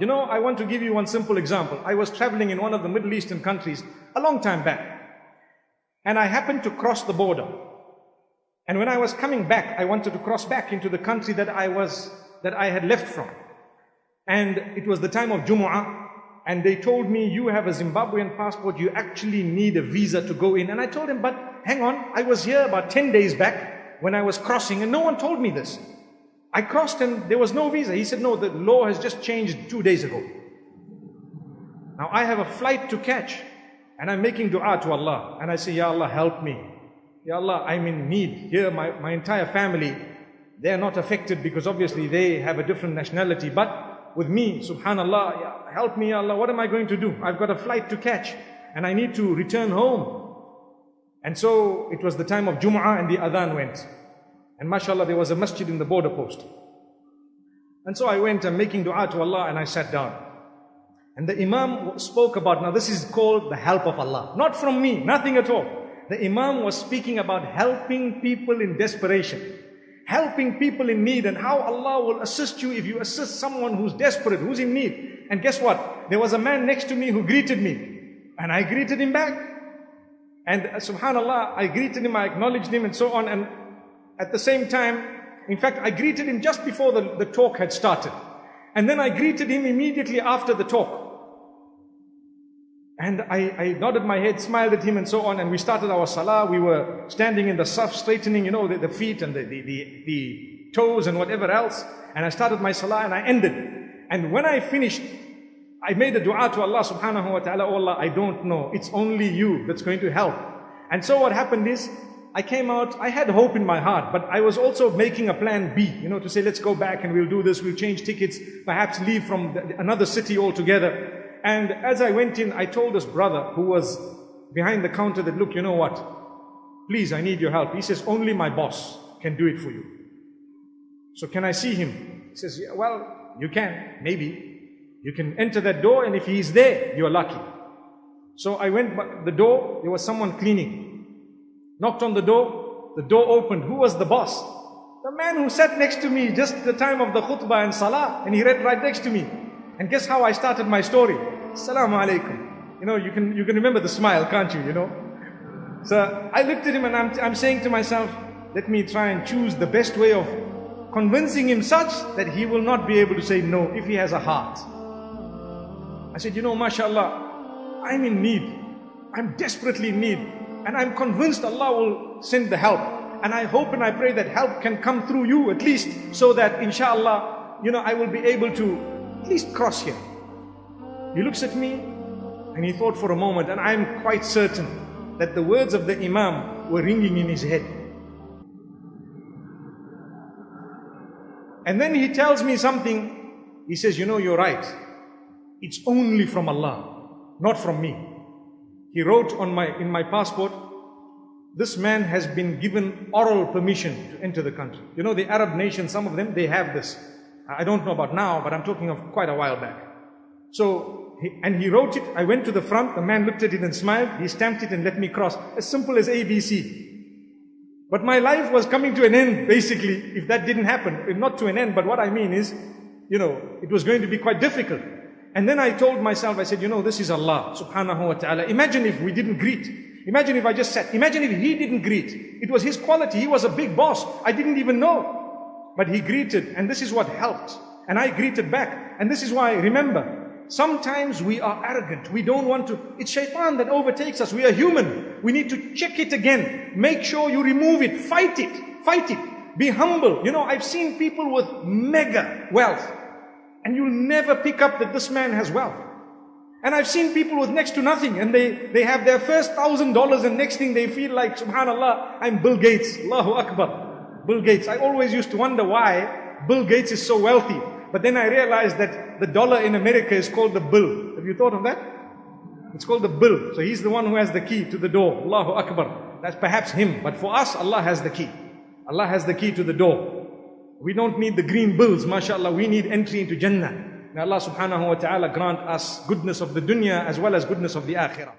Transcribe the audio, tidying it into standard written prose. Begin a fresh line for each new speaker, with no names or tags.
You know, I want to give you one simple example. I was traveling in one of the Middle Eastern countries a long time back, and I happened to cross the border. And when I was coming back, I wanted to cross back into the country that I had left from. And it was the time of Jumu'ah, and they told me, you have a Zimbabwean passport, you actually need a visa to go in. And I told him, but hang on, I was here about 10 days back when I was crossing, and no one told me this. I crossed and there was no visa. He said, no, the law has just changed 2 days ago. Now I have a flight to catch, and I'm making dua to Allah. And I say, Ya Allah, help me. Ya Allah, I'm in need. Here, my entire family, they're not affected because obviously they have a different nationality. But with me, subhanallah, help me, Ya Allah, what am I going to do? I've got a flight to catch, and I need to return home. And so it was the time of Jumu'ah, and the adhan went. And mashallah, there was a masjid in the border post. And so I went, and making dua to Allah, and I sat down. And the Imam spoke about, now this is called the help of Allah. Not from me, nothing at all. The Imam was speaking about helping people in desperation. Helping people in need, and how Allah will assist you if you assist someone who's desperate, who's in need. And guess what? There was a man next to me who greeted me. And I greeted him back. And subhanallah, I greeted him, I acknowledged him and so on. And at the same time, in fact, I greeted him just before the talk had started. And then I greeted him immediately after the talk. And I nodded my head, smiled at him and so on, and we started our salah. We were standing in the saf, straightening, you know, the feet and the toes and whatever else. And I started my salah and I ended. And when I finished, I made a dua to Allah subhanahu wa ta'ala, oh Allah, I don't know. It's only you that's going to help. And so what happened is, I came out, I had hope in my heart, but I was also making a plan B, you know, to say, let's go back and we'll do this, we'll change tickets, perhaps leave from another city altogether. And as I went in, I told this brother who was behind the counter that, look, you know what? Please, I need your help. He says, only my boss can do it for you. So can I see him? He says, yeah, well, you can, maybe. You can enter that door, and if he's there, you're lucky. So I went by the door, there was someone cleaning. Knocked on the door opened. Who was the boss? The man who sat next to me just the time of the khutbah and salah, and he read right next to me. And guess how I started my story? Assalamu alaikum. You know, you can remember the smile, can't you, you know? So I looked at him and I'm saying to myself, let me try and choose the best way of convincing him such that he will not be able to say no if he has a heart. I said, you know, mashallah, I'm in need. I'm desperately in need. And I'm convinced Allah will send the help. And I hope and I pray that help can come through you at least, so that inshallah, you know, I will be able to at least cross here. He looks at me and he thought for a moment, and I'm quite certain that the words of the Imam were ringing in his head. And then he tells me something. He says, you know, you're right. It's only from Allah, not from me. He wrote in my passport, this man has been given oral permission to enter the country. You know, the Arab nations, some of them, they have this. I don't know about now, but I'm talking of quite a while back. So, he wrote it. I went to the front. The man looked at it and smiled. He stamped it and let me cross. As simple as ABC. But my life was coming to an end, basically, if that didn't happen. Not to an end, but what I mean is, you know, it was going to be quite difficult. And then I told myself, I said, you know, this is Allah subhanahu wa ta'ala. Imagine if we didn't greet. Imagine if I just sat. Imagine if he didn't greet. It was his quality. He was a big boss. I didn't even know. But he greeted, and this is what helped. And I greeted back. And this is why, remember, sometimes we are arrogant. We don't want to. It's shaitan that overtakes us. We are human. We need to check it again. Make sure you remove it. Fight it. Fight it. Be humble. You know, I've seen people with mega wealth, and you'll never pick up that this man has wealth. And I've seen people with next to nothing, and they have their first $1,000, and next thing they feel like, subhanallah, I'm Bill Gates. Allahu Akbar. Bill Gates. I always used to wonder why Bill Gates is so wealthy. But then I realized that the dollar in America is called the bill. Have you thought of that? It's called the bill. So he's the one who has the key to the door. Allahu Akbar. That's perhaps him. But for us, Allah has the key. Allah has the key to the door. We don't need the green bills, mashallah. We need entry into Jannah. May Allah subhanahu wa ta'ala grant us goodness of the dunya as well as goodness of the akhirah.